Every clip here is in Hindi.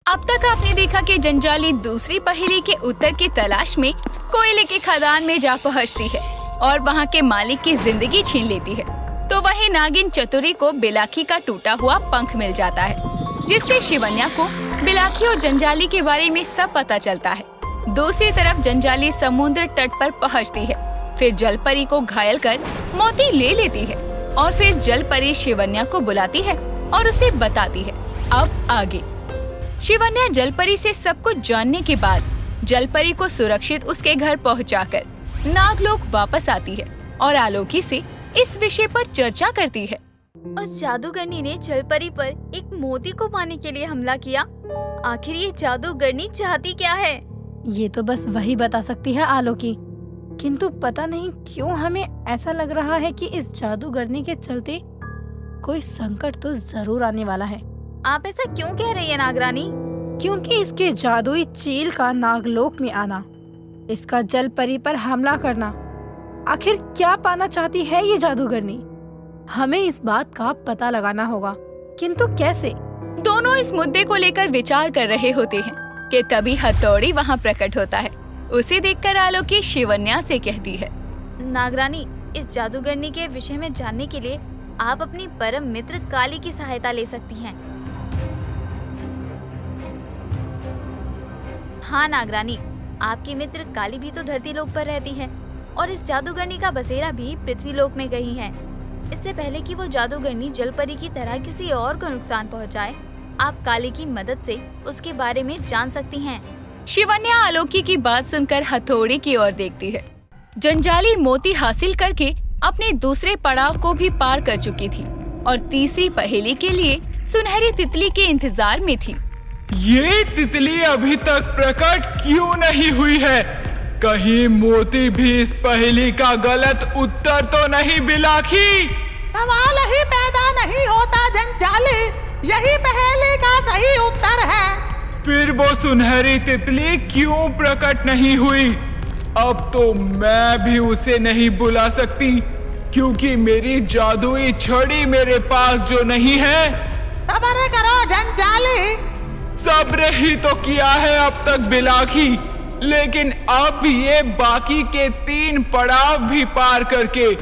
अब तक आपने देखा कि जंजाली दूसरी पहेली के उत्तर की तलाश में कोयले के खदान में जा पहुंचती है और वहां के मालिक की जिंदगी छीन लेती है। तो वहीं नागिन चतुरी को बिलाखी का टूटा हुआ पंख मिल जाता है, जिससे शिवन्या को बिलाखी और जंजाली के बारे में सब पता चलता है। दूसरी तरफ जंजाली समुद्र तट पर पहुंचती है, फिर जलपरी को घायल कर मोती ले लेती है और फिर जलपरी शिवन्या को बुलाती है और उसे बताती है। अब आगे शिवन्या जलपरी से सब कुछ जानने के बाद जलपरी को सुरक्षित उसके घर पहुंचाकर नागलोक वापस आती है और आलोकी से इस विषय पर चर्चा करती है। उस जादूगरनी ने जलपरी पर एक मोती को पाने के लिए हमला किया। आखिर ये जादूगरनी चाहती क्या है? ये तो बस वही बता सकती है आलोकी, किंतु पता नहीं क्यों हमें ऐसा लग रहा है कि इस जादूगरनी के चलते कोई संकट तो जरूर आने वाला है। आप ऐसा क्यों कह रही है नागरानी? क्योंकि इसके जादुई चील का नागलोक में आना, इसका जलपरी पर हमला करना, आखिर क्या पाना चाहती है ये जादूगरनी? हमें इस बात का पता लगाना होगा, किंतु कैसे? दोनों इस मुद्दे को लेकर विचार कर रहे होते हैं कि तभी हथौड़ी वहां प्रकट होता है। उसे देखकर आलोकी शिवन्या से कहती है, नागरानी, इस जादूगरनी के विषय में जानने के लिए आप अपनी परम मित्र काली की सहायता ले सकती हैं। हाँ नागरानी, आपकी मित्र काली भी तो धरती लोक पर रहती है और इस जादूगरनी का बसेरा भी पृथ्वी लोक में गई है। इससे पहले कि वो जादूगरनी जलपरी की तरह किसी और को नुकसान पहुंचाए, आप काली की मदद से उसके बारे में जान सकती हैं। शिवन्या आलोकी की बात सुनकर हथौड़ी की ओर देखती है। जंजाली मोती हासिल करके अपने दूसरे पड़ाव को भी पार कर चुकी थी और तीसरी पहेली के लिए सुनहरी तितली के इंतजार में थी। ये तितली अभी तक प्रकट क्यों नहीं हुई है? कहीं मोती भी इस पहेली का गलत उत्तर तो नहीं बिलाखी? सवाल ही पैदा नहीं होता जंजाली, यही पहेली का सही उत्तर है। फिर वो सुनहरी तितली क्यों प्रकट नहीं हुई? अब तो मैं भी उसे नहीं बुला सकती, क्योंकि मेरी जादुई छड़ी मेरे पास जो नहीं है। सब्र करो जंजाली। सब्र ही तो किया है अब तक बिलाखी, लेकिन अब ये बाकी के 3 पड़ाव भी पार करके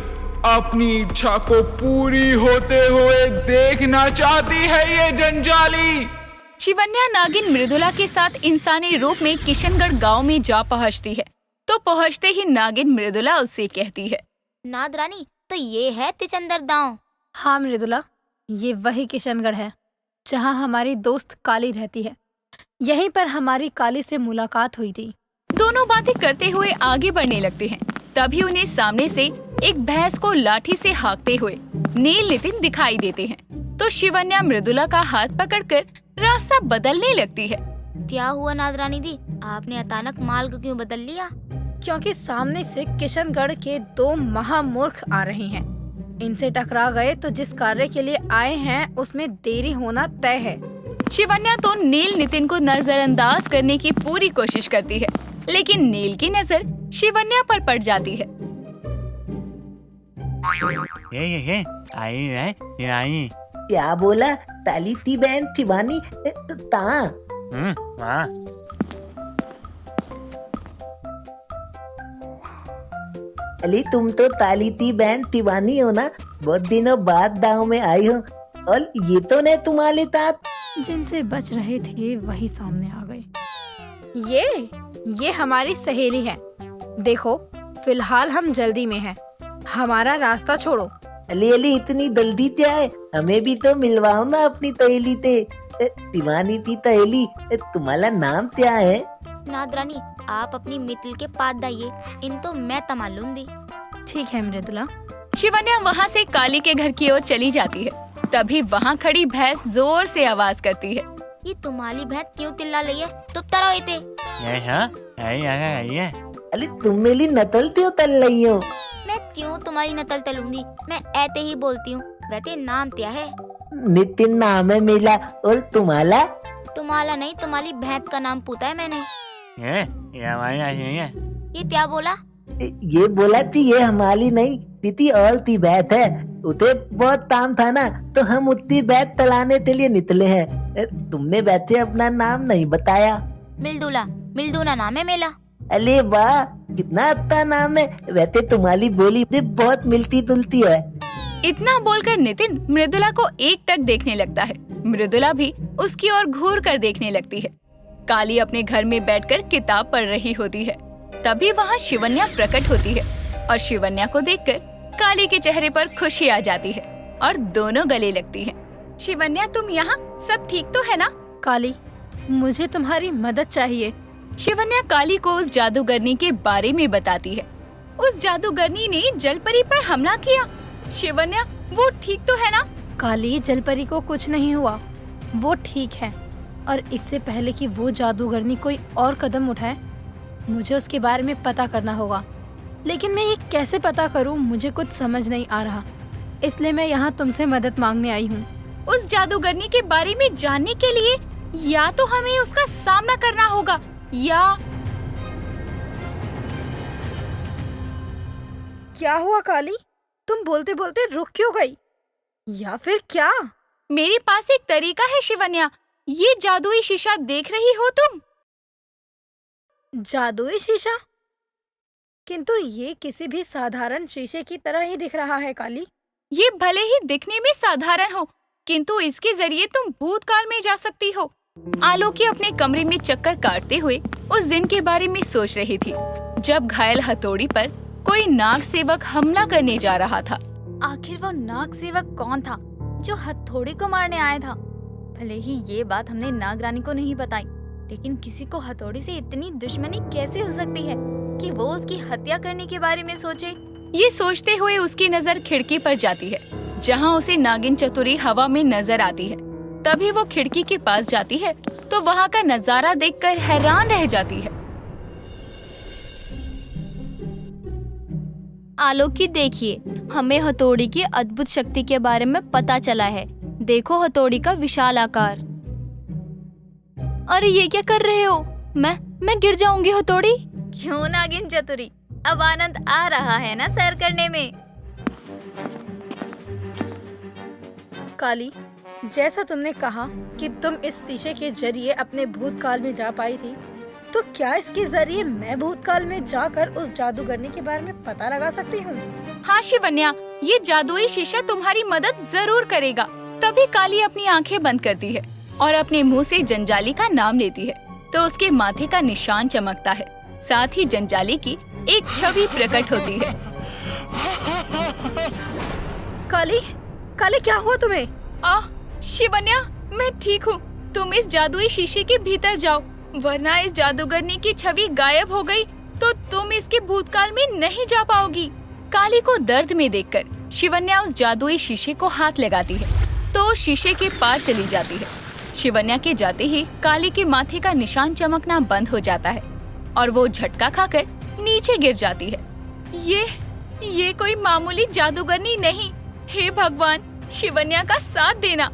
अपनी इच्छा को पूरी होते हुए देखना चाहती है ये जंजाली। शिवन्या नागिन मृदुला के साथ इंसानी रूप में किशनगढ़ गांव में जा पहुंचती है। तो पहुंचते ही नागिन मृदुला उससे कहती है, नागरानी, तो ये है तिचंदर गांव। हाँ मृदुला, ये वही किशनगढ़ है जहाँ हमारी दोस्त काली रहती है। यहीं पर हमारी काली से मुलाकात हुई थी। दोनों बातें करते हुए आगे बढ़ने लगते हैं। तभी उन्हें सामने से एक भैंस को लाठी से हाँकते हुए नील नितिन दिखाई देते हैं। तो शिवन्या मृदुला का हाथ पकड़कर रास्ता बदलने लगती है। क्या हुआ नागरानी दी, आपने अचानक मार्ग क्यों बदल लिया? क्योंकि सामने से किशनगढ़ के 2 महामूर्ख आ रहे हैं। इनसे टकरा गए तो जिस कार्य के लिए आए हैं उसमें देरी होना तय है। शिवन्या तो नील नितिन को नजरअंदाज करने की पूरी कोशिश करती है, लेकिन नील की नजर शिवन्या पर पड़ जाती है। ये आई क्या बोला? ताली थी बहन थिवानी ता? हाँ। अली तुम तो ताली थी बहन तिवानी हो ना? बहुत दिनों बाद गाँव में आई हो। और ये तो नहीं तुम्हारे तात? जिनसे बच रहे थे वही सामने आ गए। ये हमारी सहेली है। देखो, फिलहाल हम जल्दी में हैं। हमारा रास्ता छोड़ो। अली अली इतनी जल्दी क्या है? हमें भी तो मिलवाओ ना अपनी तहेली ते। तिवानी थी तहेली, तुम्हारा नाम क्या है? नागरानी, आप अपनी मित्र के पास दाइए, इन तो मैं तमालूम दी। ठीक है मृदुला। शिवन्या वहाँ से काली के घर की ओर चली जाती है। तभी वहाँ खड़ी भैंस जोर से आवाज करती है, ये तुम्हारी भैंस क्यों चिल्ला रही है? चुप तरहो इते। अली तुम मेरी नकल क्यों तल रही हो? मैं क्यों तुम्हारी नकल तलूंगी? मैं ऐसे ही बोलती हूँ। वैसे नाम क्या है? नितिन नाम है मेरा। और तुम्हारा? तुम्हारा नहीं, तुम्हारी भैंस का नाम पूछा है मैंने। ये क्या बोला? ये बोला कि ये हमारी नहीं, तिथि और ती बैत है। उसे बहुत काम था ना, तो हम उतनी बैत तलाने के लिए निकले हैं। तुमने वैसे अपना नाम नहीं बताया। मिल्दूना नाम है मेरा। अरे वाह, कितना अच्छा नाम है। वैसे तुम्हारी बोली भी बहुत मिलती जुलती है। इतना बोलकर नितिन मृदुला को एकटक देखने लगता है। मृदुला भी उसकी ओर घूर कर देखने लगती है। काली अपने घर में बैठकर किताब पढ़ रही होती है। तभी वहाँ शिवन्या प्रकट होती है और शिवन्या को देखकर काली के चेहरे पर खुशी आ जाती है और दोनों गले लगती हैं। शिवन्या, तुम यहाँ? सब ठीक तो है ना? काली, मुझे तुम्हारी मदद चाहिए। शिवन्या काली को उस जादूगरनी के बारे में बताती है। उस जादूगरनी ने जलपरी पर हमला किया। शिवन्या, वो ठीक तो है ना? काली, जलपरी को कुछ नहीं हुआ, वो ठीक है। और इससे पहले कि वो जादूगरनी कोई और कदम उठाए, मुझे उसके बारे में पता करना होगा। लेकिन मैं ये कैसे पता करूं, मुझे कुछ समझ नहीं आ रहा। इसलिए मैं यहाँ तुमसे मदद मांगने आई हूँ। उस जादूगरनी के बारे में जानने के लिए या तो हमें उसका सामना करना होगा या... क्या हुआ काली? तुम बोलते बोलते रुक क्यों गई? या फिर क्या? मेरे पास एक तरीका है शिवन्या। ये जादुई शीशा देख रही हो तुम? जादुई शीशा? किंतु ये किसी भी साधारण शीशे की तरह ही दिख रहा है काली। ये भले ही दिखने में साधारण हो, किंतु इसके जरिए तुम भूतकाल में जा सकती हो। आलोकी अपने कमरे में चक्कर काटते हुए उस दिन के बारे में सोच रही थी, जब घायल हथौड़ी पर कोई नाग सेवक हमला करने जा रहा था। आखिर वो नाग सेवक कौन था जो हथौड़ी को मारने आया था? भले ही ये बात हमने नागरानी को नहीं बताई, लेकिन किसी को हथौड़ी से इतनी दुश्मनी कैसे हो सकती है कि वो उसकी हत्या करने के बारे में सोचे? ये सोचते हुए उसकी नजर खिड़की पर जाती है, जहाँ उसे नागिन चतुरी हवा में नजर आती है। तभी वो खिड़की के पास जाती है तो वहाँ का नजारा देखकर हैरान रह जाती है। आलोकी, देखिए, हमें हथौड़ी की अद्भुत शक्ति के बारे में पता चला है। देखो हथौड़ी का विशाल आकार। अरे ये क्या कर रहे हो? मैं गिर जाऊंगी हथौड़ी। क्यों नागिन चतुरी, अब आनंद आ रहा है ना सैर करने में? काली, जैसा तुमने कहा कि तुम इस शीशे के जरिए अपने भूतकाल में जा पाई थी, तो क्या इसके जरिए मैं भूतकाल में जाकर उस जादूगरनी के बारे में पता लगा सकती हूँ? हाँ शिवन्या, ये जादुई शीशा तुम्हारी मदद जरूर करेगा। तभी काली अपनी आंखें बंद करती है और अपने मुंह से जंजाली का नाम लेती है, तो उसके माथे का निशान चमकता है। साथ ही जंजाली की एक छवि प्रकट होती है। काली, काली, क्या हुआ तुम्हें? शिवन्या, मैं ठीक हूँ। तुम इस जादुई शीशे के भीतर जाओ, वरना इस जादूगरनी की छवि गायब हो गई तो तुम इसके भूतकाल में नहीं जा पाओगी। काली को दर्द में देखकर शिवन्या उस जादुई शीशे को हाथ लगाती है तो शीशे के पार चली जाती है। शिवन्या के जाते ही काली के माथे का निशान चमकना बंद हो जाता है और वो झटका खाकर नीचे गिर जाती है। ये कोई मामूली जादूगरनी नहीं। हे भगवान, शिवन्या का साथ देना।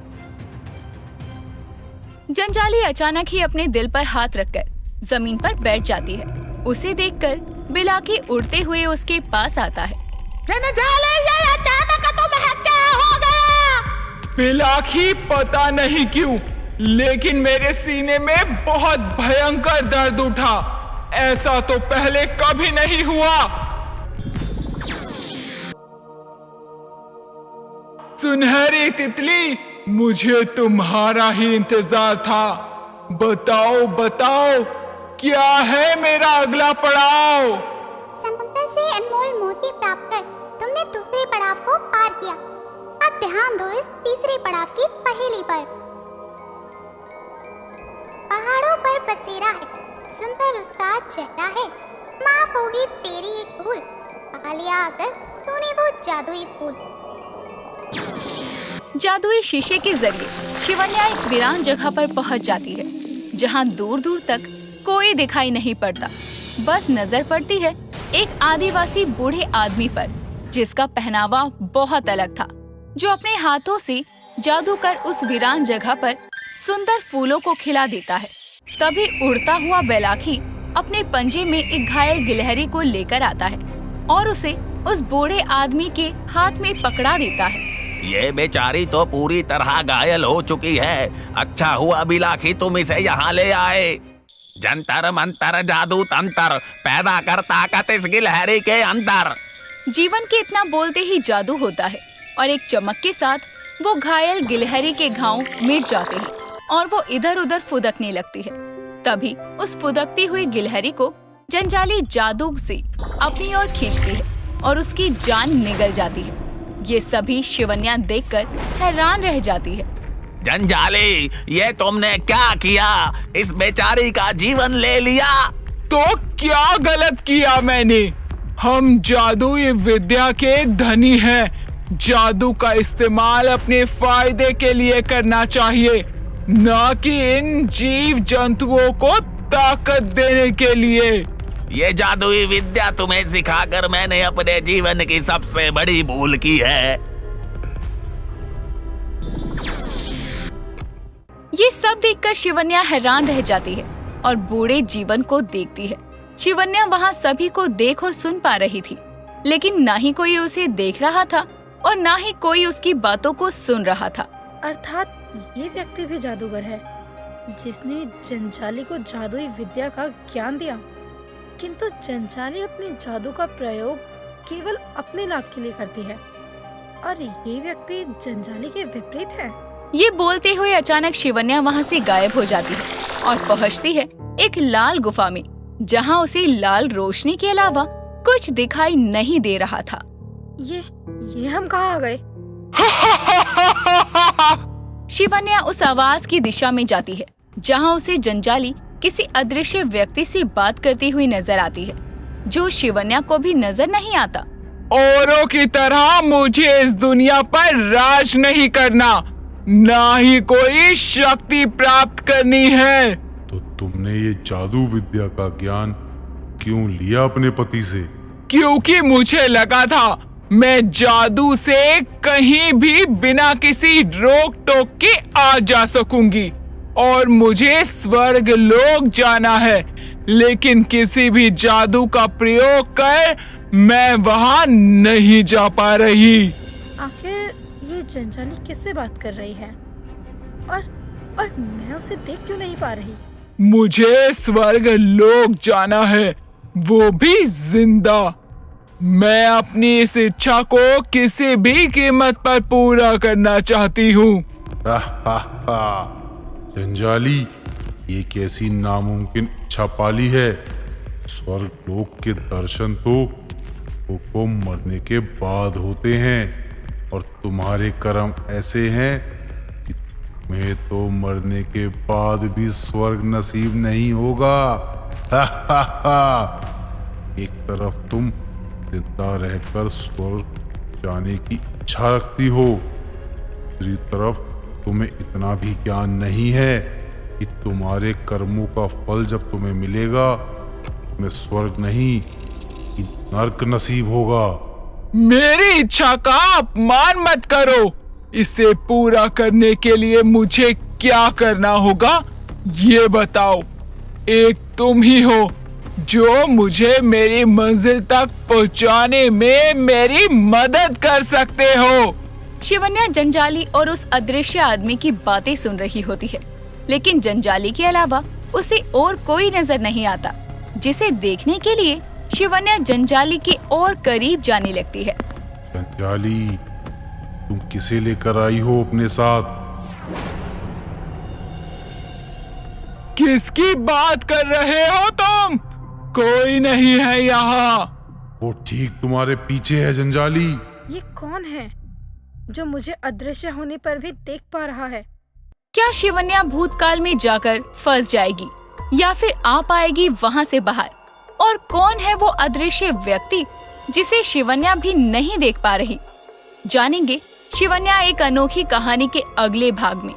जंजाली अचानक ही अपने दिल पर हाथ रखकर जमीन पर बैठ जाती है। उसे देखकर बिलाकी उड़ते हुए उसके पास आता है। जंजाली, ये अचानक तुम्हें क्या हो गया? बिलाकी, पता नहीं क्यों, लेकिन मेरे सीने में बहुत भयंकर दर्द उठा। ऐसा तो पहले कभी नहीं हुआ। सुनहरी तितली, मुझे तुम्हारा ही इंतजार था। बताओ बताओ, क्या है मेरा अगला पड़ाव? समुद्र से अनमोल मोती प्राप्त कर तुमने दूसरे पड़ाव को पार किया। अब ध्यान दो इस तीसरे पड़ाव की पहेली पर। पहाड़ों पर बसेरा है, सुंदर उसका चेहरा है। माफ होगी तेरी एक भूल, पा लिया अगर तूने वो जादुई फूल। जादुई शीशे के जरिए शिवन्या एक वीरान जगह पर पहुंच जाती है, जहां दूर दूर तक कोई दिखाई नहीं पड़ता। बस नजर पड़ती है एक आदिवासी बूढ़े आदमी पर, जिसका पहनावा बहुत अलग था, जो अपने हाथों से जादू कर उस वीरान जगह पर सुंदर फूलों को खिला देता है। तभी उड़ता हुआ बैलाखी अपने पंजे में एक घायल गिलहरी को लेकर आता है और उसे उस बूढ़े आदमी के हाथ में पकड़ा देता है। ये बेचारी तो पूरी तरह घायल हो चुकी है। अच्छा हुआ बिलाखी तुम इसे यहाँ ले आए। जंतर मंतर जादू तंत्र पैदा कर ताकत इस गिलहरी के अंदर। जीवन के इतना बोलते ही जादू होता है और एक चमक के साथ वो घायल गिलहरी के घाव मिट जाते हैं और वो इधर उधर फुदकने लगती है। तभी उस फुदकती हुई गिलहरी को जंजाली जादू से अपनी ओर खींचती है और उसकी जान निकल जाती है। ये सभी शिवन्या देखकर हैरान रह जाती है। जंजाली, ये तुमने क्या किया? इस बेचारी का जीवन ले लिया। तो क्या गलत किया मैंने? हम जादुई विद्या के धनी हैं। जादू का इस्तेमाल अपने फायदे के लिए करना चाहिए, न कि इन जीव जंतुओं को ताकत देने के लिए। ये जादुई विद्या तुम्हें सिखाकर मैंने अपने जीवन की सबसे बड़ी भूल की है। ये सब देखकर शिवन्या हैरान रह जाती है और बूढ़े जीवन को देखती है। शिवन्या वहाँ सभी को देख और सुन पा रही थी, लेकिन ना ही कोई उसे देख रहा था और ना ही कोई उसकी बातों को सुन रहा था। अर्थात ये व्यक्ति भी जादूगर है जिसने जंजाली को जादुई विद्या का ज्ञान दिया, किंतु जंजाली अपने जादू का प्रयोग केवल अपने लाभ के लिए करती है और ये व्यक्ति जंजाली के विपरीत है। ये बोलते हुए अचानक शिवन्या वहाँ से गायब हो जाती है और पहुँचती है एक लाल गुफा में, जहाँ उसे लाल रोशनी के अलावा कुछ दिखाई नहीं दे रहा था। ये हम कहाँ आ गए? शिवन्या उस आवाज की दिशा में जाती है जहाँ उसे जंजाली किसी अदृश्य व्यक्ति से बात करती हुई नजर आती है, जो शिवन्या को भी नजर नहीं आता। औरों की तरह मुझे इस दुनिया पर राज नहीं करना, ना ही कोई शक्ति प्राप्त करनी है। तो तुमने ये जादू विद्या का ज्ञान क्यों लिया अपने पति से? क्योंकि मुझे लगा था मैं जादू से कहीं भी बिना किसी रोक टोक के आ जा सकूंगी और मुझे स्वर्ग लोक जाना है, लेकिन किसी भी जादू का प्रयोग कर मैं वहां नहीं जा पा रही। आखिर ये जंजाली किससे बात कर रही है और मैं उसे देख क्यों नहीं पा रही? मुझे स्वर्ग लोक जाना है, वो भी जिंदा। मैं अपनी इस इच्छा को किसी भी कीमत पर पूरा करना चाहती हूँ। जंजाली, ये कैसी नामुमकिन इच्छा पाली है? स्वर्ग लोक के दर्शन तो लोगों को मरने के बाद होते हैं और तुम्हारे कर्म ऐसे हैं कि तुम्हें तो मरने के बाद भी स्वर्ग नसीब नहीं होगा। एक तरफ तुम जिंदा रहकर स्वर्ग जाने की इच्छा रखती हो, दूसरी तरफ तुम्हें इतना भी ज्ञान नहीं है कि तुम्हारे कर्मों का फल जब तुम्हें मिलेगा तुम्हें स्वर्ग नहीं कि नर्क नसीब होगा। मेरी इच्छा का अपमान मत करो। इसे पूरा करने के लिए मुझे क्या करना होगा ये बताओ। एक तुम ही हो जो मुझे मेरी मंजिल तक पहुंचाने में मेरी मदद कर सकते हो। शिवन्या जंजाली और उस अदृश्य आदमी की बातें सुन रही होती है, लेकिन जंजाली के अलावा उसे और कोई नजर नहीं आता, जिसे देखने के लिए शिवन्या जंजाली के और करीब जाने लगती है। जंजाली, तुम किसे लेकर आई हो अपने साथ? किसकी बात कर रहे हो तुम? कोई नहीं है यहाँ। वो ठीक तुम्हारे पीछे है जंजाली। ये कौन है जो मुझे अदृश्य होने पर भी देख पा रहा है? क्या शिवन्या भूतकाल में जाकर फंस जाएगी या फिर आ पाएगी वहाँ से बाहर? और कौन है वो अदृश्य व्यक्ति जिसे शिवन्या भी नहीं देख पा रही? जानेंगे शिवन्या एक अनोखी कहानी के अगले भाग में।